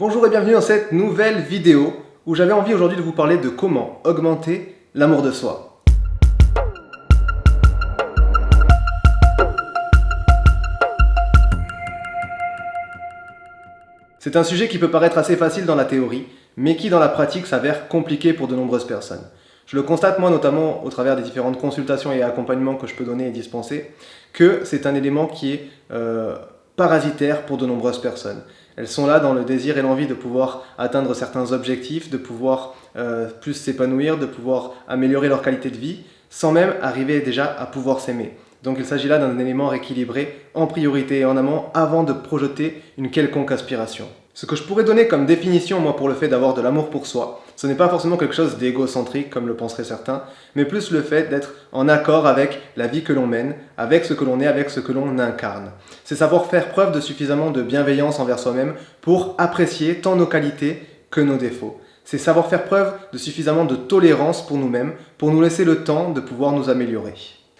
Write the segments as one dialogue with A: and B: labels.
A: Bonjour et bienvenue dans cette nouvelle vidéo où j'avais envie aujourd'hui de vous parler de comment augmenter l'amour de soi. C'est un sujet qui peut paraître assez facile dans la théorie, mais qui dans la pratique s'avère compliqué pour de nombreuses personnes. Je le constate moi notamment au travers des différentes consultations et accompagnements que je peux donner et dispenser, que c'est un élément qui est parasitaire pour de nombreuses personnes. Elles sont là dans le désir et l'envie de pouvoir atteindre certains objectifs, de pouvoir plus s'épanouir, de pouvoir améliorer leur qualité de vie, sans même arriver déjà à pouvoir s'aimer. Donc il s'agit là d'un élément rééquilibré en priorité et en amont avant de projeter une quelconque aspiration. Ce que je pourrais donner comme définition moi pour le fait d'avoir de l'amour pour soi, ce n'est pas forcément quelque chose d'égocentrique comme le penseraient certains, mais plus le fait d'être en accord avec la vie que l'on mène, avec ce que l'on est, avec ce que l'on incarne. C'est savoir faire preuve de suffisamment de bienveillance envers soi-même pour apprécier tant nos qualités que nos défauts. C'est savoir faire preuve de suffisamment de tolérance pour nous-mêmes, pour nous laisser le temps de pouvoir nous améliorer.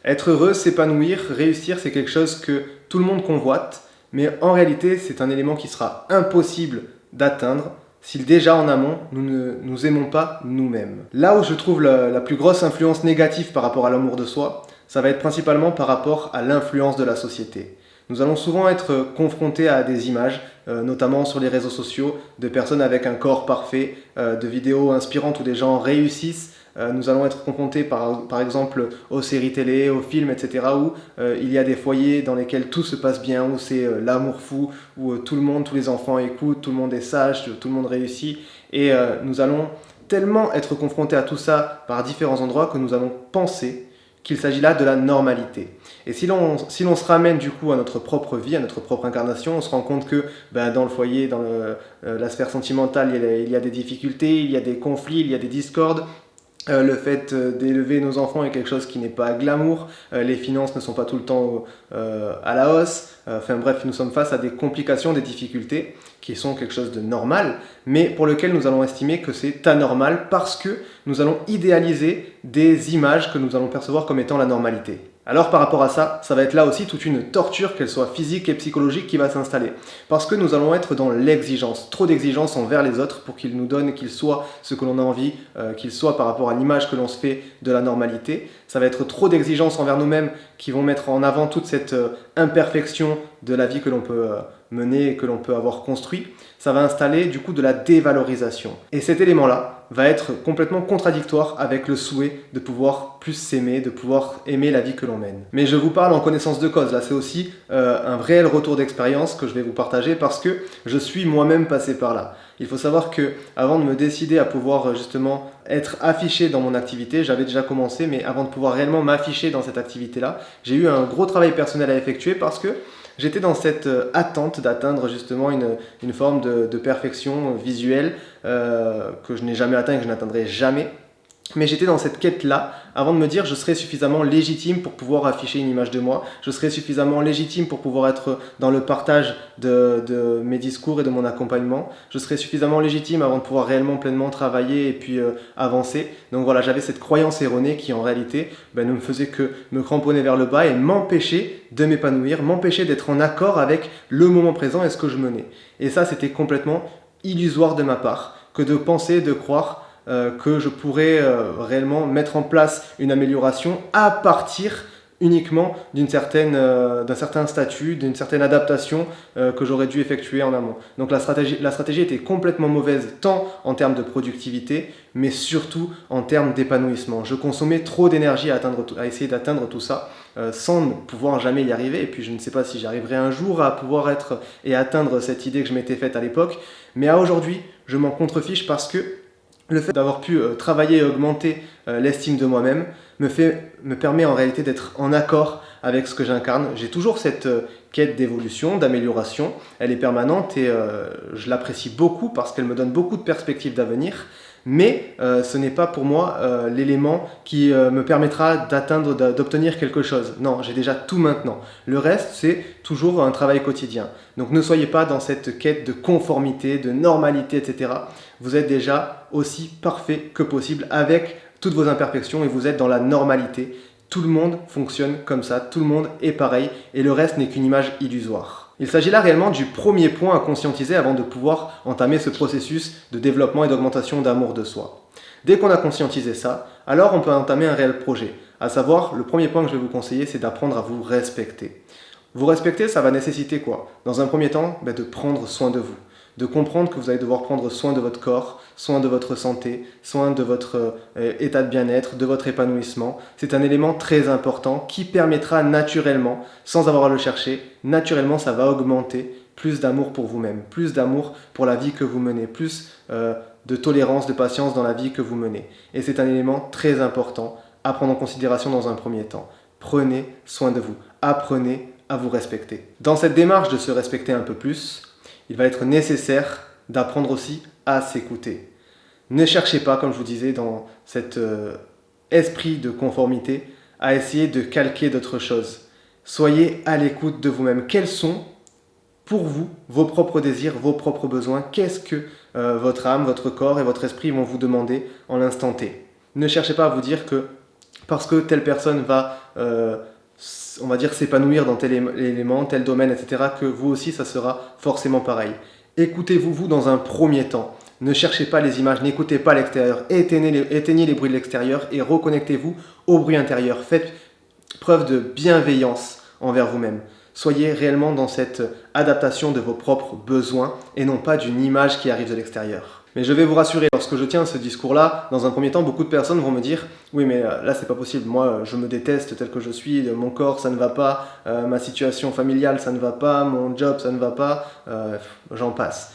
A: Être heureux, s'épanouir, réussir, c'est quelque chose que tout le monde convoite, mais en réalité, c'est un élément qui sera impossible d'atteindre si déjà en amont, nous ne nous aimons pas nous-mêmes. Là où je trouve la plus grosse influence négative par rapport à l'amour de soi, ça va être principalement par rapport à l'influence de la société. Nous allons souvent être confrontés à des images, notamment sur les réseaux sociaux, de personnes avec un corps parfait, de vidéos inspirantes où des gens réussissent. Nous allons être confrontés par exemple aux séries télé, aux films, etc. où il y a des foyers dans lesquels tout se passe bien, où c'est l'amour fou, où tout le monde, tous les enfants écoutent, tout le monde est sage, tout le monde réussit. Et nous allons tellement être confrontés à tout ça par différents endroits que nous allons penser qu'il s'agit là de la normalité. Et si l'on se ramène du coup à notre propre vie, à notre propre incarnation, on se rend compte que dans le foyer, dans la sphère sentimentale, il y a des difficultés, il y a des conflits, il y a des discordes. Le fait d'élever nos enfants est quelque chose qui n'est pas glamour, les finances ne sont pas tout le temps à la hausse, enfin bref, nous sommes face à des complications, des difficultés qui sont quelque chose de normal, mais pour lequel nous allons estimer que c'est anormal parce que nous allons idéaliser des images que nous allons percevoir comme étant la normalité. Alors par rapport à ça, ça va être là aussi toute une torture, qu'elle soit physique et psychologique, qui va s'installer. Parce que nous allons être dans l'exigence, trop d'exigence envers les autres pour qu'ils nous donnent, qu'ils soient ce que l'on a envie, qu'ils soient par rapport à l'image que l'on se fait de la normalité. Ça va être trop d'exigences envers nous-mêmes qui vont mettre en avant toute cette imperfection de la vie que l'on peut mener et que l'on peut avoir construit. Ça va installer du coup de la dévalorisation. Et cet élément-là va être complètement contradictoire avec le souhait de pouvoir plus s'aimer, de pouvoir aimer la vie que l'on mène. Mais je vous parle en connaissance de cause, là c'est aussi un réel retour d'expérience que je vais vous partager parce que je suis moi-même passé par là. Il faut savoir que avant de me décider à pouvoir justement être affiché dans mon activité, j'avais déjà commencé, mais avant de pouvoir réellement m'afficher dans cette activité-là, j'ai eu un gros travail personnel à effectuer parce que j'étais dans cette attente d'atteindre justement une forme de perfection visuelle que je n'ai jamais atteint et que je n'atteindrai jamais. Mais j'étais dans cette quête-là avant de me dire je serais suffisamment légitime pour pouvoir afficher une image de moi, je serais suffisamment légitime pour pouvoir être dans le partage de mes discours et de mon accompagnement, je serais suffisamment légitime avant de pouvoir réellement pleinement travailler et puis avancer. Donc voilà, j'avais cette croyance erronée qui en réalité ne me faisait que me cramponner vers le bas et m'empêcher de m'épanouir, m'empêcher d'être en accord avec le moment présent et ce que je menais. Et ça c'était complètement illusoire de ma part que de penser, de croire que je pourrais réellement mettre en place une amélioration à partir uniquement d'un certain statut, d'une certaine adaptation que j'aurais dû effectuer en amont. Donc la stratégie était complètement mauvaise, tant en termes de productivité, mais surtout en termes d'épanouissement. Je consommais trop d'énergie à essayer d'atteindre tout ça, sans ne pouvoir jamais y arriver. Et puis je ne sais pas si j'arriverai un jour à pouvoir être et atteindre cette idée que je m'étais faite à l'époque. Mais à aujourd'hui, je m'en contrefiche parce que le fait d'avoir pu travailler et augmenter l'estime de moi-même me permet en réalité d'être en accord avec ce que j'incarne. J'ai toujours cette quête d'évolution, d'amélioration. Elle est permanente et je l'apprécie beaucoup parce qu'elle me donne beaucoup de perspectives d'avenir. Mais ce n'est pas pour moi l'élément qui me permettra d'obtenir quelque chose. Non, j'ai déjà tout maintenant. Le reste, c'est toujours un travail quotidien. Donc ne soyez pas dans cette quête de conformité, de normalité, etc. Vous êtes déjà aussi parfait que possible avec toutes vos imperfections et vous êtes dans la normalité. Tout le monde fonctionne comme ça, tout le monde est pareil et le reste n'est qu'une image illusoire. Il s'agit là réellement du premier point à conscientiser avant de pouvoir entamer ce processus de développement et d'augmentation d'amour de soi. Dès qu'on a conscientisé ça, alors on peut entamer un réel projet. À savoir, le premier point que je vais vous conseiller, c'est d'apprendre à vous respecter. Vous respecter, ça va nécessiter quoi? Dans un premier temps, de prendre soin de vous. De comprendre que vous allez devoir prendre soin de votre corps, soin de votre santé, soin de votre état de bien-être, de votre épanouissement. C'est un élément très important qui permettra naturellement, sans avoir à le chercher, naturellement ça va augmenter plus d'amour pour vous-même, plus d'amour pour la vie que vous menez, plus de tolérance, de patience dans la vie que vous menez. Et c'est un élément très important à prendre en considération dans un premier temps. Prenez soin de vous, apprenez à vous respecter. Dans cette démarche de se respecter un peu plus, il va être nécessaire d'apprendre aussi à s'écouter. Ne cherchez pas, comme je vous disais, dans cet esprit de conformité, à essayer de calquer d'autres choses. Soyez à l'écoute de vous-même. Quels sont, pour vous, vos propres désirs, vos propres besoins? Qu'est-ce que votre âme, votre corps et votre esprit vont vous demander en l'instant T? Ne cherchez pas à vous dire que parce que telle personne va on va dire s'épanouir dans tel élément, tel domaine, etc., que vous aussi, ça sera forcément pareil. Écoutez-vous, vous, dans un premier temps. Ne cherchez pas les images, n'écoutez pas l'extérieur, éteignez les bruits de l'extérieur et reconnectez-vous au bruit intérieur. Faites preuve de bienveillance envers vous-même. Soyez réellement dans cette adaptation de vos propres besoins et non pas d'une image qui arrive de l'extérieur. Mais je vais vous rassurer, lorsque je tiens ce discours-là, dans un premier temps, beaucoup de personnes vont me dire « Oui, mais là, c'est pas possible. Moi, je me déteste tel que je suis. Mon corps, ça ne va pas. Ma situation familiale, ça ne va pas. Mon job, ça ne va pas. J'en passe. »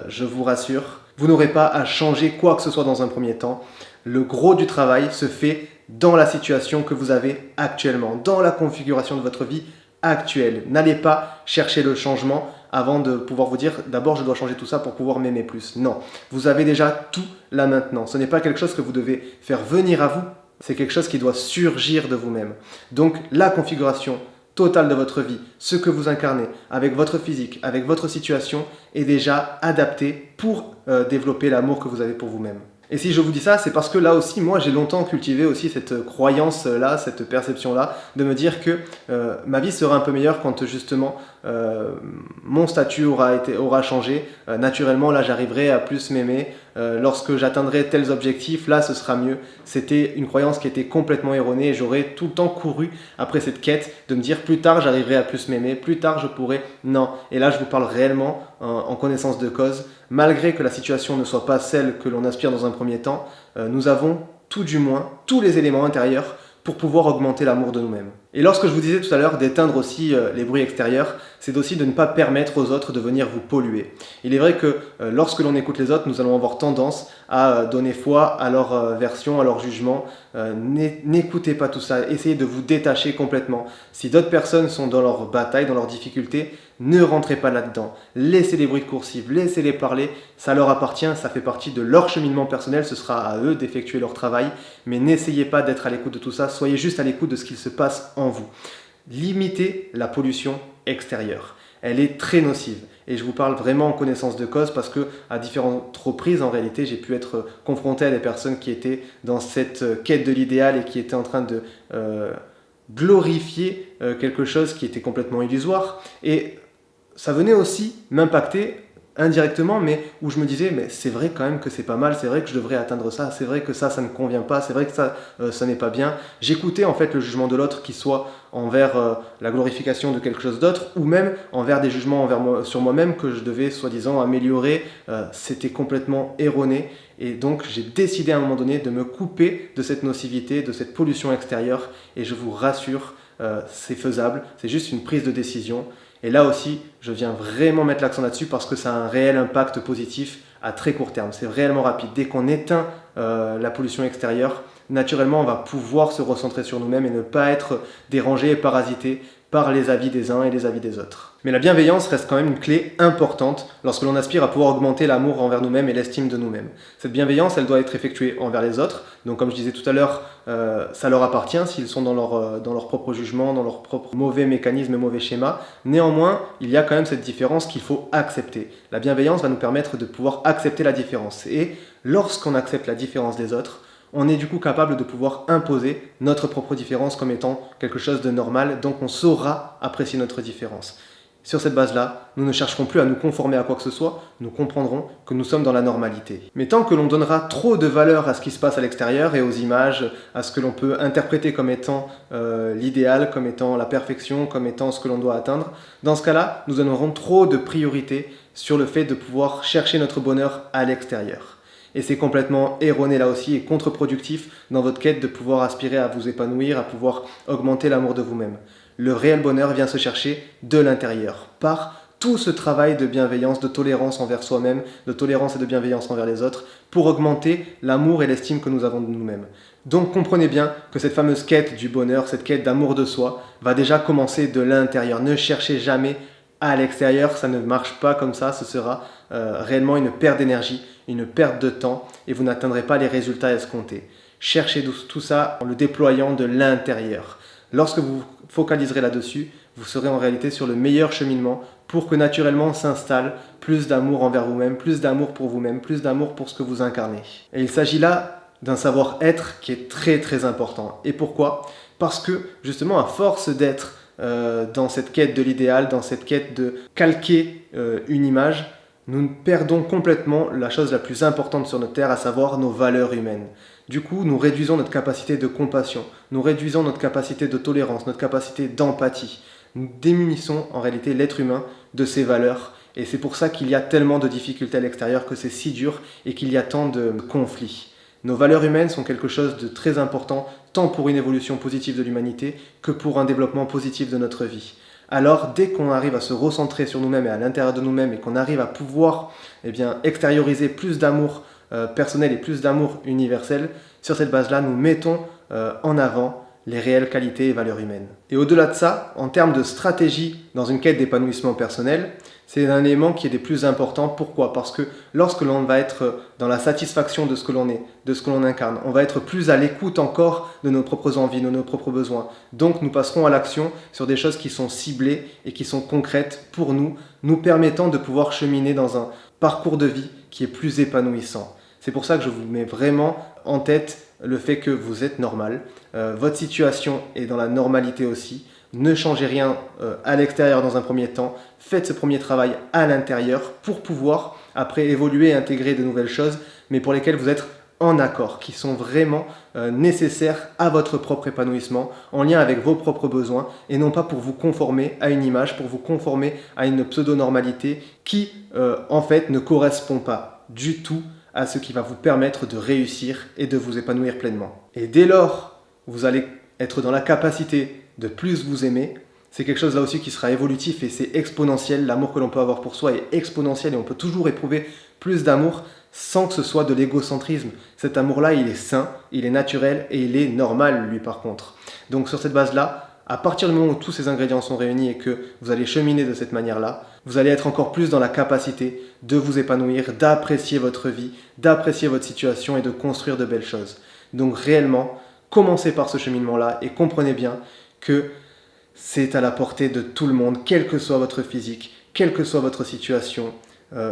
A: Je vous rassure, vous n'aurez pas à changer quoi que ce soit dans un premier temps. Le gros du travail se fait dans la situation que vous avez actuellement, dans la configuration de votre vie actuelle. N'allez pas chercher le changement avant de pouvoir vous dire d'abord je dois changer tout ça pour pouvoir m'aimer plus. Non, vous avez déjà tout là maintenant. Ce n'est pas quelque chose que vous devez faire venir à vous, c'est quelque chose qui doit surgir de vous-même. Donc la configuration totale de votre vie, ce que vous incarnez avec votre physique, avec votre situation est déjà adapté pour développer l'amour que vous avez pour vous-même. Et si je vous dis ça, c'est parce que là aussi, moi, j'ai longtemps cultivé aussi cette croyance-là, cette perception-là, de me dire que ma vie sera un peu meilleure quand justement mon statut aura changé. Naturellement, là, j'arriverai à plus m'aimer. Lorsque j'atteindrai tels objectifs, là, ce sera mieux. C'était une croyance qui était complètement erronée et j'aurais tout le temps couru après cette quête de me dire plus tard, j'arriverai à plus m'aimer, plus tard, je pourrai. Non. Et là, je vous parle réellement en connaissance de cause. Malgré que la situation ne soit pas celle que l'on aspire dans un premier temps, nous avons tout du moins tous les éléments intérieurs pour pouvoir augmenter l'amour de nous-mêmes. Et lorsque je vous disais tout à l'heure d'éteindre aussi les bruits extérieurs, c'est aussi de ne pas permettre aux autres de venir vous polluer. Il est vrai que lorsque l'on écoute les autres, nous allons avoir tendance à donner foi à leur version, à leur jugement. N'écoutez pas tout ça, essayez de vous détacher complètement. Si d'autres personnes sont dans leur bataille, dans leurs difficultés, ne rentrez pas là-dedans. Laissez les bruits de coursive, laissez-les parler, ça leur appartient, ça fait partie de leur cheminement personnel, ce sera à eux d'effectuer leur travail, mais n'essayez pas d'être à l'écoute de tout ça, soyez juste à l'écoute de ce qu'il se passe en vous. Limitez la pollution extérieure. Elle est très nocive. Et je vous parle vraiment en connaissance de cause parce que à différentes reprises, en réalité, j'ai pu être confronté à des personnes qui étaient dans cette quête de l'idéal et qui étaient en train de glorifier quelque chose qui était complètement illusoire. Et ça venait aussi m'impacter indirectement, mais où je me disais, mais c'est vrai quand même que c'est pas mal, c'est vrai que je devrais atteindre ça, c'est vrai que ça ne convient pas, c'est vrai que ça n'est pas bien. J'écoutais en fait le jugement de l'autre qui soit envers la glorification de quelque chose d'autre, ou même envers des jugements sur moi-même que je devais soi-disant améliorer. C'était complètement erroné, et donc j'ai décidé à un moment donné de me couper de cette nocivité, de cette pollution extérieure, et je vous rassure, c'est faisable, c'est juste une prise de décision. Et là aussi, je viens vraiment mettre l'accent là-dessus parce que ça a un réel impact positif à très court terme. C'est réellement rapide. Dès qu'on éteint la pollution extérieure, naturellement, on va pouvoir se recentrer sur nous-mêmes et ne pas être dérangé et parasité par les avis des uns et les avis des autres. Mais la bienveillance reste quand même une clé importante lorsque l'on aspire à pouvoir augmenter l'amour envers nous-mêmes et l'estime de nous-mêmes. Cette bienveillance, elle doit être effectuée envers les autres. Donc comme je disais tout à l'heure, ça leur appartient s'ils sont dans leur propre jugement, dans leur propre mauvais mécanisme, mauvais schéma. Néanmoins, il y a quand même cette différence qu'il faut accepter. La bienveillance va nous permettre de pouvoir accepter la différence. Et lorsqu'on accepte la différence des autres, on est du coup capable de pouvoir imposer notre propre différence comme étant quelque chose de normal, donc on saura apprécier notre différence. Sur cette base-là, nous ne chercherons plus à nous conformer à quoi que ce soit, nous comprendrons que nous sommes dans la normalité. Mais tant que l'on donnera trop de valeur à ce qui se passe à l'extérieur et aux images, à ce que l'on peut interpréter comme étant l'idéal, comme étant la perfection, comme étant ce que l'on doit atteindre, dans ce cas-là, nous donnerons trop de priorité sur le fait de pouvoir chercher notre bonheur à l'extérieur. Et c'est complètement erroné là aussi et contre-productif dans votre quête de pouvoir aspirer à vous épanouir, à pouvoir augmenter l'amour de vous-même. Le réel bonheur vient se chercher de l'intérieur, par tout ce travail de bienveillance, de tolérance envers soi-même, de tolérance et de bienveillance envers les autres, pour augmenter l'amour et l'estime que nous avons de nous-mêmes. Donc comprenez bien que cette fameuse quête du bonheur, cette quête d'amour de soi, va déjà commencer de l'intérieur. Ne cherchez jamais à l'extérieur, ça ne marche pas comme ça, ce sera réellement une perte d'énergie, une perte de temps, et vous n'atteindrez pas les résultats escomptés. Cherchez tout ça en le déployant de l'intérieur. Lorsque vous focaliserez là-dessus, vous serez en réalité sur le meilleur cheminement pour que naturellement s'installe plus d'amour envers vous-même, plus d'amour pour vous-même, plus d'amour pour ce que vous incarnez. Et il s'agit là d'un savoir-être qui est très très important. Et pourquoi ? Parce que justement, à force d'être dans cette quête de l'idéal, dans cette quête de calquer une image, nous perdons complètement la chose la plus importante sur notre terre, à savoir nos valeurs humaines. Du coup, nous réduisons notre capacité de compassion, nous réduisons notre capacité de tolérance, notre capacité d'empathie. Nous démunissons en réalité l'être humain de ses valeurs. Et c'est pour ça qu'il y a tellement de difficultés à l'extérieur, que c'est si dur et qu'il y a tant de conflits. Nos valeurs humaines sont quelque chose de très important, tant pour une évolution positive de l'humanité que pour un développement positif de notre vie. Alors, dès qu'on arrive à se recentrer sur nous-mêmes et à l'intérieur de nous-mêmes et qu'on arrive à pouvoir extérioriser plus d'amour personnel et plus d'amour universel, sur cette base-là, nous mettons en avant les réelles qualités et valeurs humaines. Et au-delà de ça, en termes de stratégie dans une quête d'épanouissement personnel, c'est un élément qui est des plus importants. Pourquoi ? Parce que lorsque l'on va être dans la satisfaction de ce que l'on est, de ce que l'on incarne, on va être plus à l'écoute encore de nos propres envies, de nos propres besoins. Donc nous passerons à l'action sur des choses qui sont ciblées et qui sont concrètes pour nous, nous permettant de pouvoir cheminer dans un parcours de vie qui est plus épanouissant. C'est pour ça que je vous mets vraiment en tête le fait que vous êtes normal. Votre situation est dans la normalité aussi. Ne changez rien à l'extérieur dans un premier temps. Faites ce premier travail à l'intérieur pour pouvoir après évoluer et intégrer de nouvelles choses, mais pour lesquelles vous êtes en accord, qui sont vraiment nécessaires à votre propre épanouissement, en lien avec vos propres besoins, et non pas pour vous conformer à une image, pour vous conformer à une pseudo-normalité qui en fait ne correspond pas du tout à ce qui va vous permettre de réussir et de vous épanouir pleinement. Et dès lors, vous allez être dans la capacité de plus vous aimer. C'est quelque chose là aussi qui sera évolutif et c'est exponentiel. L'amour que l'on peut avoir pour soi est exponentiel et on peut toujours éprouver plus d'amour sans que ce soit de l'égocentrisme. Cet amour-là, il est sain, il est naturel et il est normal, lui, par contre. Donc sur cette base-là, à partir du moment où tous ces ingrédients sont réunis et que vous allez cheminer de cette manière-là, vous allez être encore plus dans la capacité de vous épanouir, d'apprécier votre vie, d'apprécier votre situation et de construire de belles choses. Donc réellement, commencez par ce cheminement-là et comprenez bien que c'est à la portée de tout le monde, quel que soit votre physique, quelle que soit votre situation.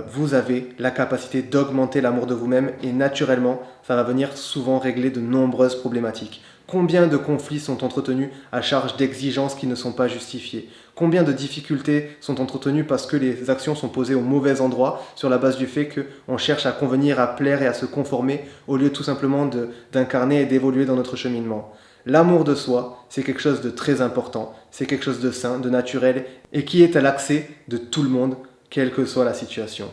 A: Vous avez la capacité d'augmenter l'amour de vous-même et naturellement, ça va venir souvent régler de nombreuses problématiques. Combien de conflits sont entretenus à charge d'exigences qui ne sont pas justifiées? Combien de difficultés sont entretenues parce que les actions sont posées au mauvais endroit sur la base du fait qu'on cherche à convenir, à plaire et à se conformer au lieu tout simplement d'incarner et d'évoluer dans notre cheminement? L'amour de soi, c'est quelque chose de très important, c'est quelque chose de sain, de naturel et qui est à l'accès de tout le monde, quelle que soit la situation.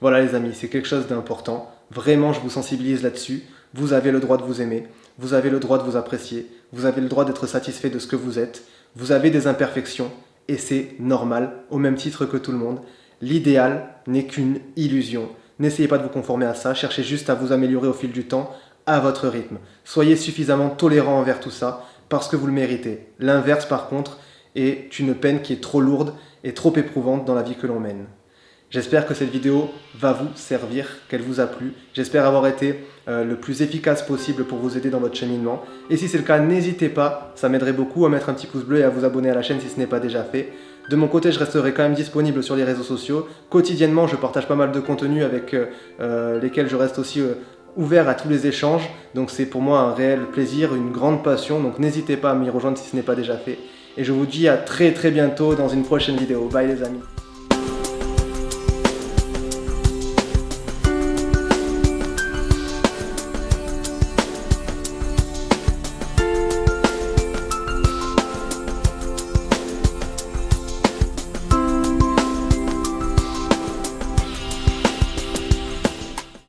A: Voilà les amis, c'est quelque chose d'important. Vraiment, je vous sensibilise là-dessus. Vous avez le droit de vous aimer, vous avez le droit de vous apprécier, vous avez le droit d'être satisfait de ce que vous êtes. Vous avez des imperfections et c'est normal, au même titre que tout le monde. L'idéal n'est qu'une illusion. N'essayez pas de vous conformer à ça, cherchez juste à vous améliorer au fil du temps, à votre rythme. Soyez suffisamment tolérant envers tout ça parce que vous le méritez. L'inverse par contre est une peine qui est trop lourde et trop éprouvante dans la vie que l'on mène. J'espère que cette vidéo va vous servir, qu'elle vous a plu. J'espère avoir été le plus efficace possible pour vous aider dans votre cheminement. Et si c'est le cas, n'hésitez pas, ça m'aiderait beaucoup à mettre un petit pouce bleu et à vous abonner à la chaîne si ce n'est pas déjà fait. De mon côté, je resterai quand même disponible sur les réseaux sociaux. Quotidiennement, je partage pas mal de contenus avec lesquels je reste aussi ouvert à tous les échanges. Donc c'est pour moi un réel plaisir, une grande passion. Donc n'hésitez pas à m'y rejoindre si ce n'est pas déjà fait. et je vous dis à très bientôt dans une prochaine vidéo. Bye les amis.